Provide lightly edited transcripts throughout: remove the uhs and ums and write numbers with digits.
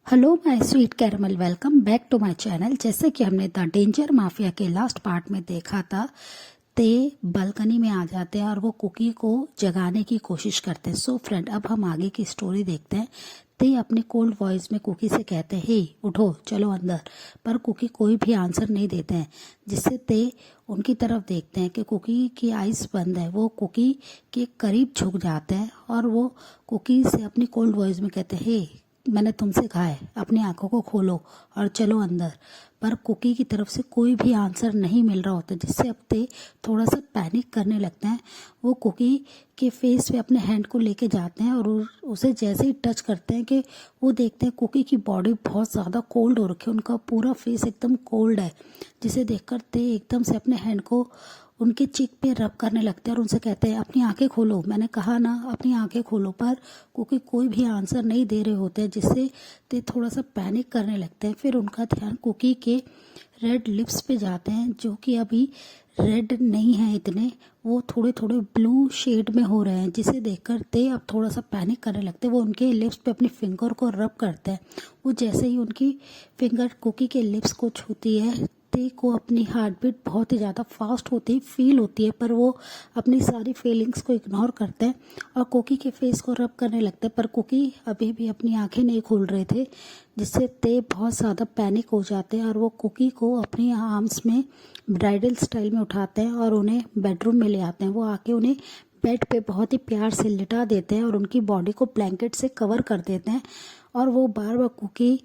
Hello my sweet caramel, welcome back to my channel. जैसे कि हमने द डेंजर माफिया के लास्ट पार्ट में देखा था, ते बालकनी में आ जाते हैं और वो कुकी को जगाने की कोशिश करते हैं। सो फ्रेंड, अब हम आगे की स्टोरी देखते हैं। ते अपने कोल्ड वॉइस में कुकी से कहते हैं, हे उठो चलो अंदर। पर कुकी कोई भी आंसर नहीं देते हैं, जिससे ते उनकी तरफ देखते हैं कि कुकी की आइज बंद है। वो कुकी के करीब झुक जाते हैं और वो कुकी से अपनी कोल्ड वॉइस में कहते हैं, हे मैंने तुमसे कहा है अपनी आंखों को खोलो और चलो अंदर। पर कुकी की तरफ से कोई भी आंसर नहीं मिल रहा होता, जिससे अब ते थोड़ा सा पैनिक करने लगते हैं। वो कुकी के फेस पे अपने हैंड को लेके जाते हैं और उसे जैसे ही टच करते हैं कि वो देखते हैं कुकी की बॉडी बहुत ज़्यादा कोल्ड हो रखी है। उनका पूरा फेस एकदम कोल्ड है, जिसे देखकर ते एकदम से अपने हैंड को उनके चिक पे रब करने लगते हैं और उनसे कहते हैं अपनी आंखें खोलो, मैंने कहा ना अपनी आंखें खोलो। पर क्योंकि कोई भी आंसर नहीं दे रहे होते हैं, जिससे ते थोड़ा सा पैनिक करने लगते हैं। फिर उनका ध्यान कुकी के रेड लिप्स पे जाते हैं, जो कि अभी रेड नहीं है इतने, वो थोड़े थोड़े ब्लू शेड में हो रहे हैं, जिसे देखकर ते अब थोड़ा सा पैनिक करने लगते हैं। वो उनके लिप्स पे अपनी फिंगर को रब करते हैं। वो जैसे ही उनकी फिंगर कुकी के लिप्स को छूती है, ते को अपनी हार्ट बीट बहुत ही ज़्यादा फास्ट होती फील होती है। पर वो अपनी सारी फीलिंग्स को इग्नोर करते हैं और कुकी के फेस को रब करने लगते हैं। पर कुकी अभी भी अपनी आंखें नहीं खोल रहे थे, जिससे ते बहुत ज़्यादा पैनिक हो जाते हैं और वो कुकी को अपनी आर्म्स में ब्राइडल स्टाइल में उठाते हैं और उन्हें बेडरूम में ले आते हैं। वो आके उन्हें बेड पे बहुत ही प्यार से लिटा देते हैं और उनकी बॉडी को ब्लैंकेट से कवर कर देते हैं। और वो बार बार कुकी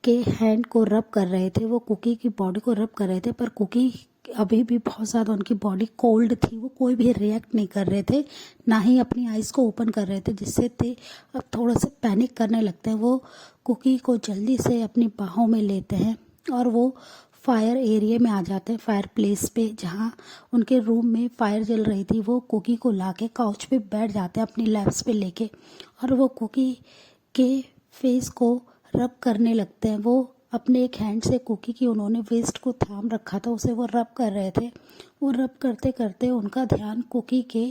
के हैंड को रब कर रहे थे, वो कुकी की बॉडी को रब कर रहे थे। पर कुकी अभी भी बहुत ज़्यादा उनकी बॉडी कोल्ड थी। वो कोई भी रिएक्ट नहीं कर रहे थे, ना ही अपनी आइज़ को ओपन कर रहे थे, जिससे ते अब थोड़ा सा पैनिक करने लगते हैं। वो कुकी को जल्दी से अपनी बाहों में लेते हैं और वो फायर एरिया में आ जाते हैं, फायर प्लेस पे, जहाँ उनके रूम में फायर जल रही थी। वो कुकी को लाके काउच पे बैठ जाते हैं अपनी लैप्स पे लेके और वो कुकी के फेस को रब करने लगते हैं। वो अपने एक हैंड से कुकी की उन्होंने वेस्ट को थाम रखा था, उसे वो रब कर रहे थे। वो रब करते करते उनका ध्यान कुकी के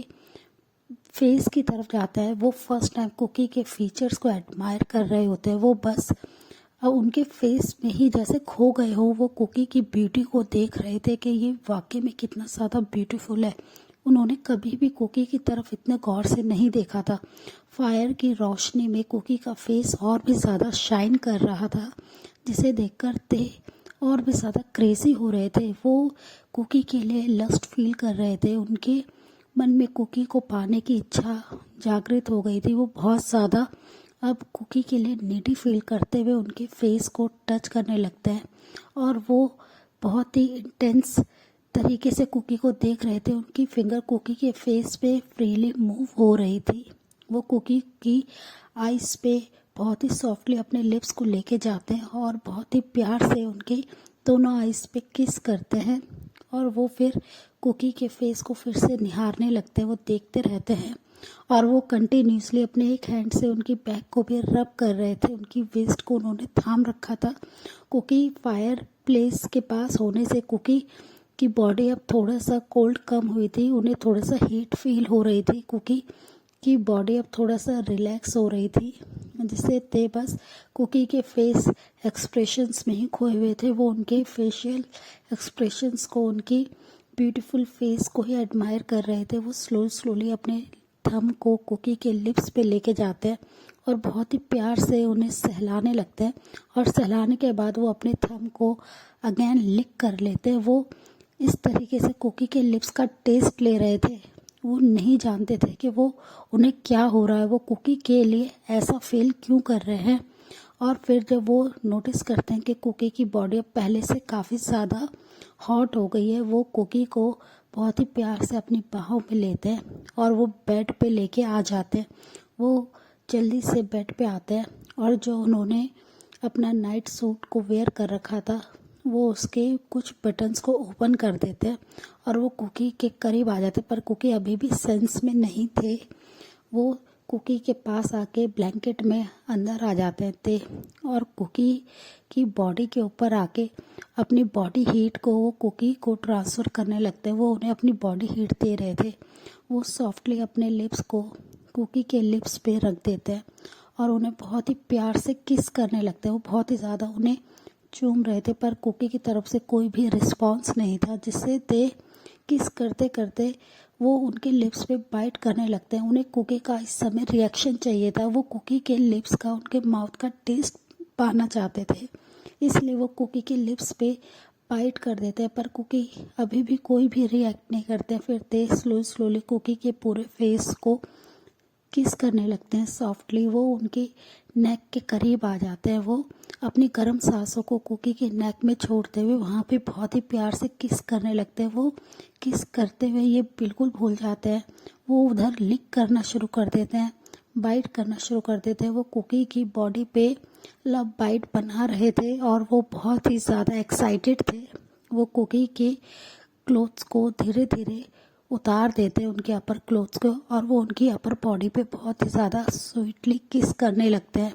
फेस की तरफ जाता है। वो फर्स्ट टाइम कुकी के फीचर्स को एडमायर कर रहे होते हैं। वो बस उनके फेस में ही जैसे खो गए हो। वो कुकी की ब्यूटी को देख रहे थे कि ये वाकई में कितना ज़्यादा ब्यूटीफुल है। उन्होंने कभी भी कुकी की तरफ इतने गौर से नहीं देखा था। फायर की रोशनी में कुकी का फेस और भी ज़्यादा शाइन कर रहा था, जिसे देखकर ते और भी ज़्यादा क्रेजी हो रहे थे। वो कुकी के लिए लस्ट फील कर रहे थे। उनके मन में कुकी को पाने की इच्छा जागृत हो गई थी। वो बहुत ज़्यादा अब कुकी के लिए नीडी फील करते हुए उनके फेस को टच करने लगते हैं और वो बहुत ही इंटेंस तरीके से कुकी को देख रहे थे। उनकी फिंगर कुकी के फेस पे फ्रीली मूव हो रही थी। वो कुकी की आइज पे बहुत ही सॉफ्टली अपने लिप्स को लेके जाते हैं और बहुत ही प्यार से उनके दोनों आइज पे किस करते हैं और वो फिर कुकी के फेस को फिर से निहारने लगते हैं। वो देखते रहते हैं और वो कंटिन्यूसली अपने एक हैंड से उनकी बैक को भी रब कर रहे थे। उनकी वेस्ट को उन्होंने थाम रखा था। कुकी फायर प्लेस के पास होने से कुकी की बॉडी अब थोड़ा सा कोल्ड कम हुई थी, उन्हें थोड़ा सा हीट फील हो रही थी। कुकी की बॉडी अब थोड़ा सा रिलैक्स हो रही थी, जिससे ते बस कुकी के फेस एक्सप्रेशंस में ही खोए हुए थे। वो उनके फेशियल एक्सप्रेशंस को, उनकी ब्यूटीफुल फेस को ही एडमायर कर रहे थे। वो स्लोली अपने थंब को कुकी के लिप्स पे लेके जाते हैं और बहुत ही प्यार से उन्हें सहलाने लगते हैं और सहलाने के बाद वो अपने थंब को अगेन लिक कर लेते हैं। वो इस तरीके से कुकी के लिप्स का टेस्ट ले रहे थे। वो नहीं जानते थे कि वो उन्हें क्या हो रहा है, वो कुकी के लिए ऐसा फील क्यों कर रहे हैं। और फिर जब वो नोटिस करते हैं कि कुकी की बॉडी अब पहले से काफ़ी ज़्यादा हॉट हो गई है, वो कुकी को बहुत ही प्यार से अपनी बाहों में लेते हैं और वो बेड पे लेके आ जाते हैं। वो जल्दी से बेड पे आते हैं और जो उन्होंने अपना नाइट सूट को वेयर कर रखा था, वो उसके कुछ बटन्स को ओपन कर देते हैं और वो कुकी के करीब आ जाते, पर कुकी अभी भी सेंस में नहीं थे। वो कुकी के पास आके ब्लैंकेट में अंदर आ जाते थे और कुकी की बॉडी के ऊपर आके अपनी बॉडी हीट को वो कुकी को ट्रांसफ़र करने लगते हैं। वो उन्हें अपनी बॉडी हीट दे रहे थे। वो सॉफ्टली अपने लिप्स को कुकी के लिप्स पे रख देते हैं और उन्हें बहुत ही प्यार से किस करने लगते हैं। वो बहुत ही ज़्यादा उन्हें चूम रहे थे, पर कुकी की तरफ से कोई भी रिस्पॉन्स नहीं था, जिससे ते किस करते करते वो उनके लिप्स पे बाइट करने लगते हैं। उन्हें कुकी का इस समय रिएक्शन चाहिए था। वो कुकी के लिप्स का, उनके माउथ का टेस्ट पाना चाहते थे, इसलिए वो कुकी के लिप्स पे बाइट कर देते हैं, पर कुकी अभी भी कोई भी रिएक्ट नहीं करते। फिर ते स्लोली कुकी के पूरे फेस को किस करने लगते हैं सॉफ्टली। वो उनके नेक के करीब आ जाते हैं। वो अपनी गर्म सांसों को कुकी के नेक में छोड़ते हुए वहाँ पे बहुत ही प्यार से किस करने लगते हैं। वो किस करते हुए ये बिल्कुल भूल जाते हैं। वो उधर लिक करना शुरू कर देते हैं, बाइट करना शुरू कर देते हैं। वो कुकी की बॉडी पे लव बाइट बना रहे थे और वो बहुत ही ज़्यादा एक्साइटेड थे। वो कुकी के क्लोथ्स को धीरे धीरे उतार देते हैं, उनके अपर क्लोथ्स को, और वो उनकी अपर बॉडी पे बहुत ही ज़्यादा स्वीटली किस करने लगते हैं।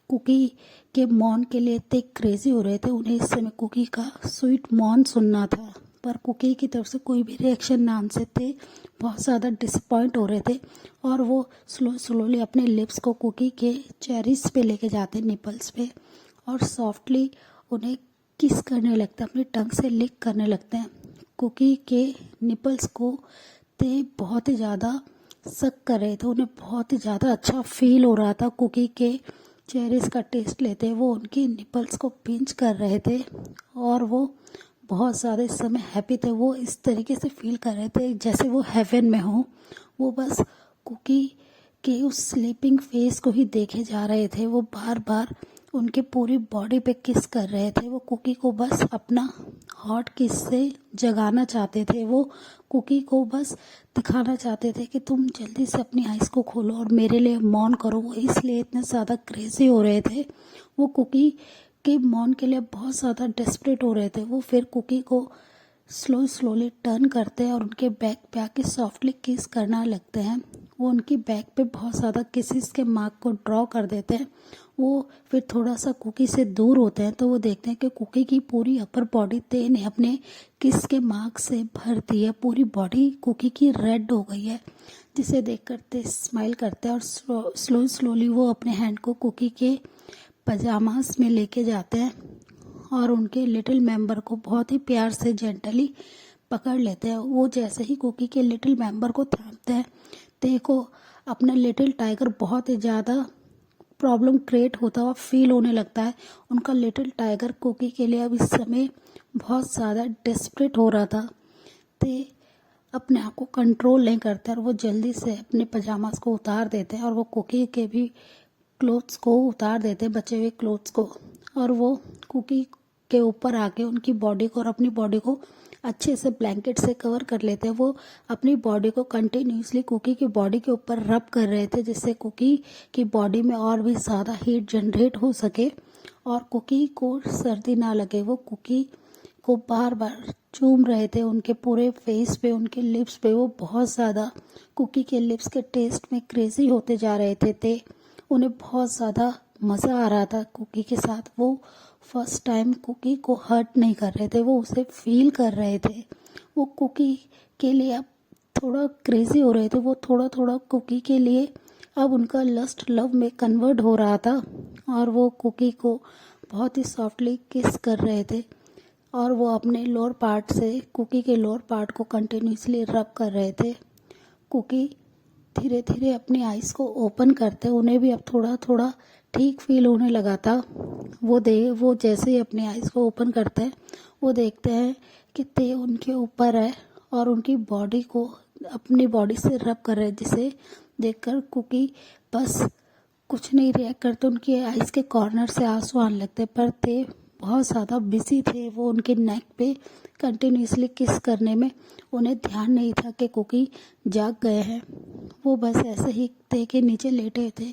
कुकी के मौन के लिए इतने क्रेजी हो रहे थे। उन्हें इस समय कुकी का स्वीट मौन सुनना था, पर कुकी की तरफ से कोई भी रिएक्शन ना आने से थे बहुत ज़्यादा डिसअपॉइंट हो रहे थे। और वो स्लोली अपने लिप्स को कुकी के चेरीज पे लेके जाते हैं, निपल्स पे, और सॉफ्टली उन्हें किस करने लगते हैं, अपनी टंग से लिक करने लगते हैं। कुकी के निपल्स को ते बहुत ही ज़्यादा सक कर रहे थे। उन्हें बहुत ही ज़्यादा अच्छा फील हो रहा था कुकी के चेरीज का टेस्ट लेते। वो उनकी निपल्स को पिंच कर रहे थे और वो बहुत ज़्यादा इस समय हैप्पी थे। वो इस तरीके से फील कर रहे थे जैसे वो हेवन में हो। वो बस कुकी के उस स्लीपिंग फेस को ही देखे जा रहे थे। वो बार बार उनके पूरी बॉडी पे किस कर रहे थे। वो कुकी को बस अपना हॉट किस से जगाना चाहते थे। वो कुकी को बस दिखाना चाहते थे कि तुम जल्दी से अपनी आइज़ को खोलो और मेरे लिए मौन करो। वो इसलिए इतने ज़्यादा क्रेजी हो रहे थे। वो कुकी के मौन के लिए बहुत ज़्यादा डेस्परेट हो रहे थे। वो फिर कुकी को स्लोली टर्न करते हैं और उनके बैक पे आके सॉफ्टली किस करना लगते हैं। वो उनकी बैक पे बहुत ज़्यादा किसिस के मार्क को ड्रॉ कर देते हैं। वो फिर थोड़ा सा कुकी से दूर होते हैं तो वो देखते हैं कि कुकी की पूरी अपर बॉडी ते ने अपने किस के मार्क से भर दी है। पूरी बॉडी कुकी की रेड हो गई है, जिसे देखकर ते स्माइल करते हैं और स्लोली वो अपने हैंड को कुकी के पजामास में लेके जाते हैं और उनके लिटिल मेंबर को बहुत ही प्यार से जेंटली पकड़ लेते हैं। वो जैसे ही कुकी के लिटिल मेंबर को थामते हैं, ते को अपना लिटिल टाइगर बहुत ही ज़्यादा प्रॉब्लम क्रिएट होता हुआ फील होने लगता है। उनका लिटिल टाइगर कुकी के लिए अब इस समय बहुत ज़्यादा डेस्परेट हो रहा था। ते अपने आप को कंट्रोल नहीं करते और वो जल्दी से अपने पजामास को उतार देते हैं और वो कुकी के भी क्लोथ्स को उतार देते हैं, बचे हुए क्लोथ्स को, और वो कुकी के ऊपर आके उनकी बॉडी को और अपनी बॉडी को अच्छे से ब्लैंकेट से कवर कर लेते हैं। वो अपनी बॉडी को कंटिन्यूसली कुकी की बॉडी के ऊपर रब कर रहे थे, जिससे कुकी की बॉडी में और भी ज़्यादा हीट जनरेट हो सके और कुकी को सर्दी ना लगे। वो कुकी को बार बार चूम रहे थे, उनके पूरे फेस पे, उनके लिप्स पे। वो बहुत ज़्यादा कुकी के लिप्स के टेस्ट में क्रेजी होते जा रहे थे। उन्हें बहुत ज़्यादा मज़ा आ रहा था कुकी के साथ। वो फर्स्ट टाइम कुकी को हर्ट नहीं कर रहे थे, वो उसे फील कर रहे थे। वो कुकी के लिए अब थोड़ा क्रेजी हो रहे थे। वो थोड़ा थोड़ा कुकी के लिए अब उनका लस्ट लव में कन्वर्ट हो रहा था और वो कुकी को बहुत ही सॉफ्टली किस कर रहे थे और वो अपने लोअर पार्ट से कुकी के लोअर पार्ट को कंटिन्यूसली रब कर रहे थे। कुकी धीरे धीरे अपनी आइज़ को ओपन करते, उन्हें भी अब थोड़ा थोड़ा ठीक फील होने लगा था। वो जैसे ही अपनी आइज़ को ओपन करते हैं, वो देखते हैं कि ते उनके ऊपर है और उनकी बॉडी को अपनी बॉडी से रब कर रहे हैं, जिसे देखकर कुकी बस कुछ नहीं रिएक्ट करते। उनकी आइज़ के कॉर्नर से आंसू आने लगते, पर ते बहुत ज़्यादा बिजी थे। वो उनके नेक पे कंटिन्यूसली किस करने में उन्हें ध्यान नहीं था कि कुकी जाग गए हैं। वो बस ऐसे ही ते के नीचे लेटे थे।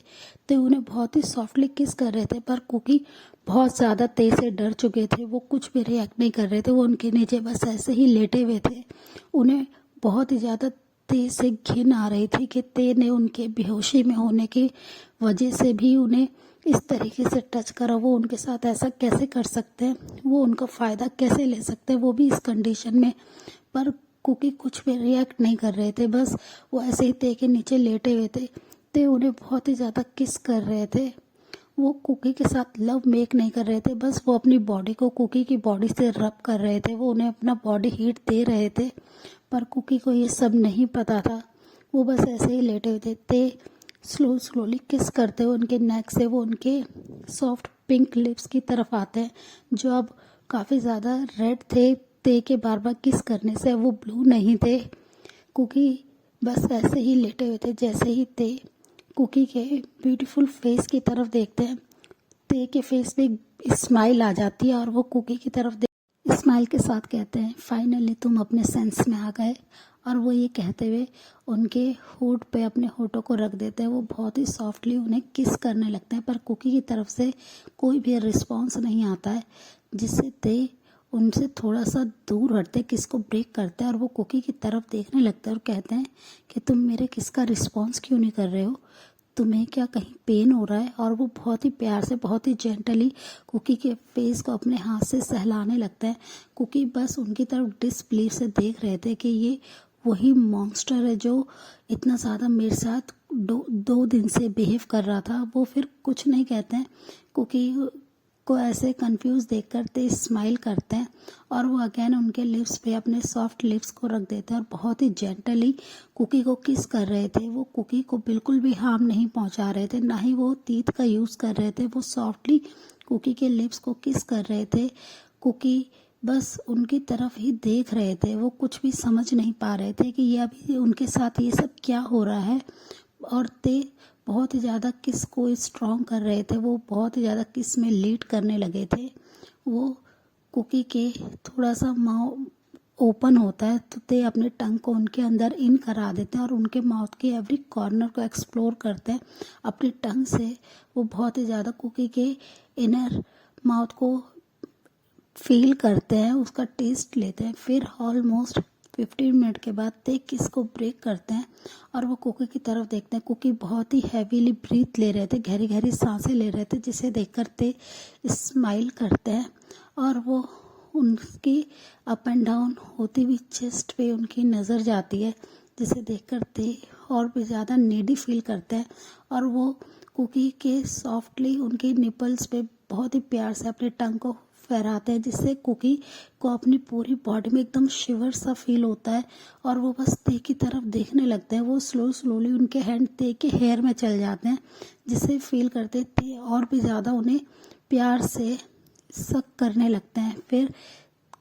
ते उन्हें बहुत ही सॉफ्टली किस कर रहे थे, पर कुकी बहुत ज़्यादा ते से डर चुके थे। वो कुछ भी रिएक्ट नहीं कर रहे थे। वो उनके नीचे बस ऐसे ही लेटे हुए थे। उन्हें बहुत ही ज़्यादा ते से घिन आ रही थी कि ते ने उनके बेहोशी में होने की वजह से भी उन्हें इस तरीके से टच करा। वो उनके साथ ऐसा कैसे कर सकते हैं, वो उनका फ़ायदा कैसे ले सकते हैं, वो भी इस कंडीशन में। पर कुकी कुछ भी रिएक्ट नहीं कर रहे थे, बस वो ऐसे ही ते के नीचे लेटे हुए थे। ते उन्हें बहुत ही ज़्यादा किस कर रहे थे। वो कुकी के साथ लव मेक नहीं कर रहे थे, बस वो अपनी बॉडी को कुकी की बॉडी से रब कर रहे थे। वो उन्हें अपना बॉडी हीट दे रहे थे, पर कुकी को ये सब नहीं पता था। वो बस ऐसे ही लेटे हुए थे। ते स्लोली किस करते हुए उनके नेक से वो उनके सॉफ्ट पिंक लिप्स की तरफ आते हैं, जो अब काफ़ी ज़्यादा रेड थे। ते के बार बार किस करने से वो ब्लू नहीं थे। कुकी बस ऐसे ही लेटे हुए थे। जैसे ही ते कुकी के ब्यूटीफुल फेस की तरफ देखते हैं, ते के फेस पे एक स्माइल आ जाती है और वो कुकी की तरफ देख स्माइल के साथ कहते हैं, फाइनली तुम अपने सेंस में आ गए। और वो ये कहते हुए उनके होठ पे अपने होठों को रख देते हैं। वो बहुत ही सॉफ्टली उन्हें किस करने लगते हैं, पर कुकी की तरफ से कोई भी रिस्पॉन्स नहीं आता है, जिससे ते उनसे थोड़ा सा दूर हटते, किस को ब्रेक करते हैं और वो कुकी की तरफ देखने लगते हैं और कहते हैं कि तुम मेरे किस का रिस्पॉन्स क्यों नहीं कर रहे हो, तुम्हें क्या कहीं पेन हो रहा है। और वो बहुत ही प्यार से, बहुत ही जेंटली कुकी के फेस को अपने हाथ से सहलाने लगता है। कुकी बस उनकी तरफ डिसबिलीव से देख रहे थे कि ये वही मॉन्स्टर है जो इतना ज़्यादा मेरे साथ दो दिन से बिहेव कर रहा था। वो फिर कुछ नहीं कहते हैं। कुकी को ऐसे कंफ्यूज देखकर ते स्माइल करते हैं और वो अगेन उनके लिप्स पे अपने सॉफ्ट लिप्स को रख देते हैं और बहुत ही जेंटली कुकी को किस कर रहे थे। वो कुकी को बिल्कुल भी हार्म नहीं पहुंचा रहे थे, ना ही वो टीथ का यूज़ कर रहे थे। वो सॉफ्टली कुकी के लिप्स को किस कर रहे थे। कुकी बस उनकी तरफ ही देख रहे थे। वो कुछ भी समझ नहीं पा रहे थे कि ये अभी उनके साथ ये सब क्या हो रहा है। और ते बहुत ही ज़्यादा किस को स्ट्रॉन्ग कर रहे थे। वो बहुत ही ज़्यादा किस में लीड करने लगे थे। वो कुकी के थोड़ा सा माउथ ओपन होता है तो ते अपने टंग को उनके अंदर इन करा देते हैं और उनके माउथ के एवरी कॉर्नर को एक्सप्लोर करते हैं अपनी टंग से। वो बहुत ही ज़्यादा कुकी के इनर माउथ को फील करते हैं, उसका टेस्ट लेते हैं। फिर ऑलमोस्ट 15 मिनट के बाद ते किस को ब्रेक करते हैं और वो कुकी की तरफ देखते हैं। कुकी बहुत ही हैवीली ब्रीथ ले रहे थे, गहरी गहरी सांसें ले रहे थे, जिसे देखकर ते स्माइल करते हैं और वो उनकी अप एंड डाउन होती हुई चेस्ट पे उनकी नज़र जाती है, जिसे देखकर ते और भी ज़्यादा नीडी फील करते हैं और वो कुकी के सॉफ्टली उनके निपल्स पे बहुत ही प्यार से अपने टंग को फहराते हैं, जिससे कुकी को अपनी पूरी बॉडी में एकदम शिवर सा फील होता है और वो बस ते की तरफ देखने लगते हैं। वो स्लोली उनके हैंड ते के हेयर में चल जाते हैं, जिससे फील करते ते और भी ज़्यादा उन्हें प्यार से सक करने लगते हैं। फिर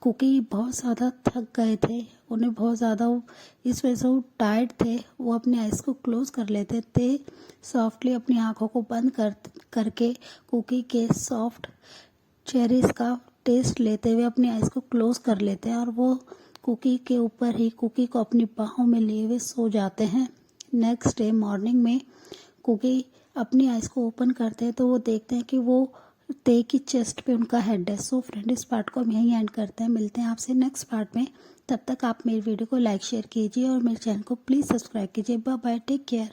कुकी बहुत ज़्यादा थक गए थे, उन्हें बहुत ज़्यादा इस वजह से वो टायर्ड थे। वो अपने आइज़ को क्लोज कर लेते थे, सॉफ्टली अपनी आँखों को बंद करके कुकी के सॉफ्ट चेरीज का टेस्ट लेते हुए अपनी आइज़ को क्लोज कर लेते हैं और वो कुकी के ऊपर ही कुकी को अपनी बाहों में लिए हुए सो जाते हैं। नेक्स्ट डे मॉर्निंग में कुकी अपनी आइज़ को ओपन करते हैं तो वो देखते हैं कि वो ते की चेस्ट पे उनका हेड है। सो फ्रेंड, इस पार्ट को हम यहीं एंड करते हैं। मिलते हैं आपसे नेक्स्ट पार्ट में। तब तक आप मेरी वीडियो को लाइक शेयर कीजिए और मेरे चैनल को प्लीज़ सब्सक्राइब कीजिए। Bye bye, take care.